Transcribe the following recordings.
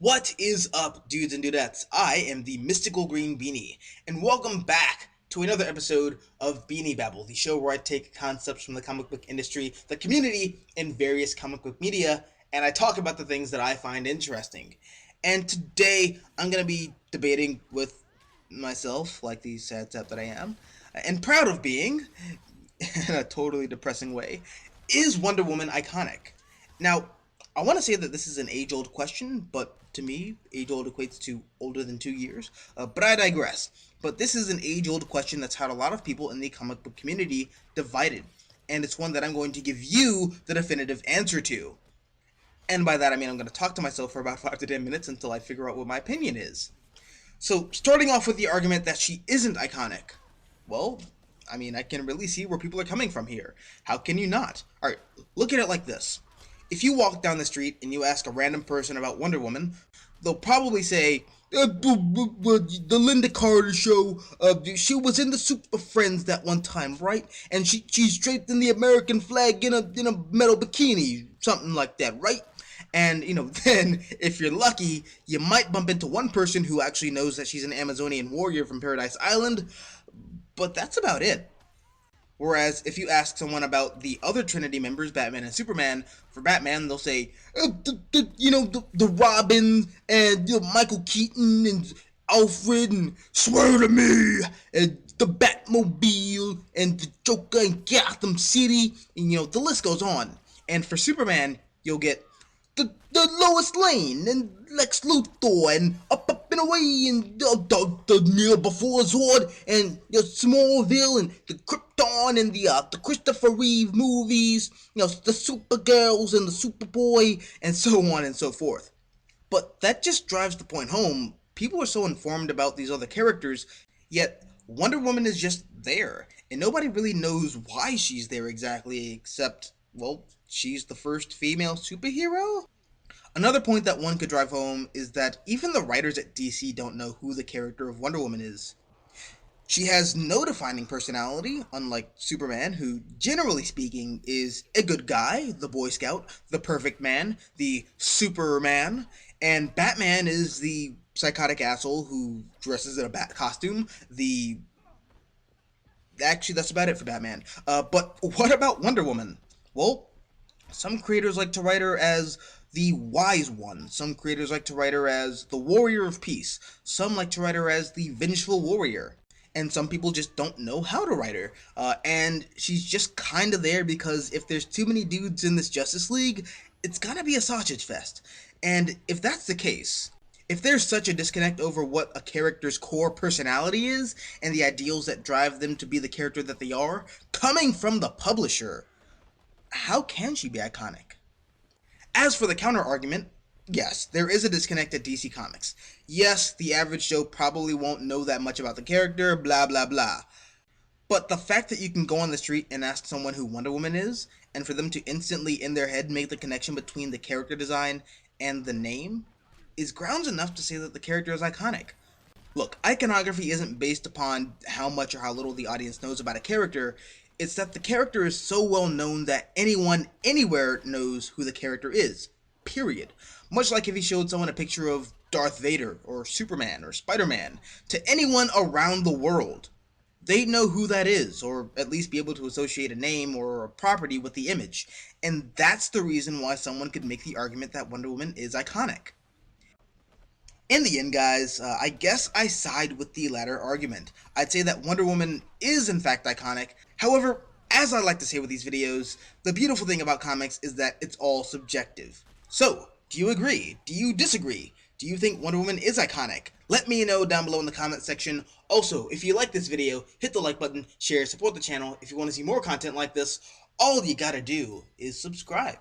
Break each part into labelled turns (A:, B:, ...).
A: What is up, dudes and dudettes? I am the mystical green Beanie, and welcome back to another episode of Beanie Babble, the show where I take concepts from the comic book industry, the community, and various comic book media, and I talk about the things that I find interesting. And today, I'm going to be debating with myself, like the sad sap that I am, and proud of being, in a totally depressing way, is Wonder Woman iconic? Now, I want to say that this is an age-old question, but to me, age-old equates to older than 2 years. But I digress. But this is an age-old question that's had a lot of people in the comic book community divided, and it's one that I'm going to give you the definitive answer to. And by that, I mean I'm going to talk to myself for about 5 to 10 minutes until I figure out what my opinion is. So, starting off with the argument that she isn't iconic. Well, I mean, I can really see where people are coming from here. How can you not? Alright, look at it like this. If you walk down the street and you ask a random person about Wonder Woman, they'll probably say, the Linda Carter show, she was in the Super Friends that one time, right? And she's draped in the American flag in a metal bikini, something like that, right? And, then, if you're lucky, you might bump into one person who actually knows that she's an Amazonian warrior from Paradise Island, but that's about it. Whereas if you ask someone about the other Trinity members, Batman and Superman, for Batman, they'll say, the Robin and Michael Keaton and Alfred and Swear to Me and the Batmobile and the Joker in Gotham City, and the list goes on. And for Superman, you'll get the Lois Lane and Lex Luthor and Up and Away and the Neil Before Zord and Smallville and the Krypton and the Christopher Reeve movies, the Supergirls and the Superboy and so on and so forth. But that just drives the point home. People are so informed about these other characters, yet Wonder Woman is just there, and nobody really knows why she's there exactly, except, well, she's the first female superhero? Another point that one could drive home is that even the writers at DC don't know who the character of Wonder Woman is. She has no defining personality, unlike Superman, who, generally speaking, is a good guy, the Boy Scout, the perfect man, the Superman, and Batman is the psychotic asshole who dresses in a bat costume, the... Actually, that's about it for Batman. But what about Wonder Woman? Well, some creators like to write her as the wise one. Some creators like to write her as the warrior of peace. Some like to write her as the vengeful warrior. And some people just don't know how to write her. And she's just kind of there because if there's too many dudes in this Justice League, it's gonna be a sausage fest. And if that's the case, if there's such a disconnect over what a character's core personality is and the ideals that drive them to be the character that they are, coming from the publisher, how can she be iconic? As for the counter argument, yes, there is a disconnect at DC Comics. Yes, the average Joe probably won't know that much about the character, blah blah blah. But the fact that you can go on the street and ask someone who Wonder Woman is, and for them to instantly in their head make the connection between the character design and the name, is grounds enough to say that the character is iconic. Look, iconography isn't based upon how much or how little the audience knows about a character, it's that the character is so well known that anyone, anywhere knows who the character is. Period. Much like if you showed someone a picture of Darth Vader, or Superman, or Spider-Man, to anyone around the world, they'd know who that is, or at least be able to associate a name or a property with the image. And that's the reason why someone could make the argument that Wonder Woman is iconic. In the end, guys, I guess I side with the latter argument. I'd say that Wonder Woman is in fact iconic. However, as I like to say with these videos, the beautiful thing about comics is that it's all subjective. So, do you agree? Do you disagree? Do you think Wonder Woman is iconic? Let me know down below in the comment section. Also, if you like this video, hit the like button, share, support the channel. If you want to see more content like this, all you gotta do is subscribe.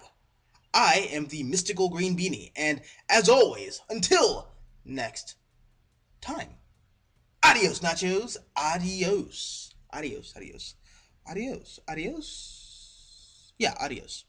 A: I am the mystical green beanie, and as always, until next time. Adios, nachos. Adios. Adios, adios. Adios, adios. Yeah, adios.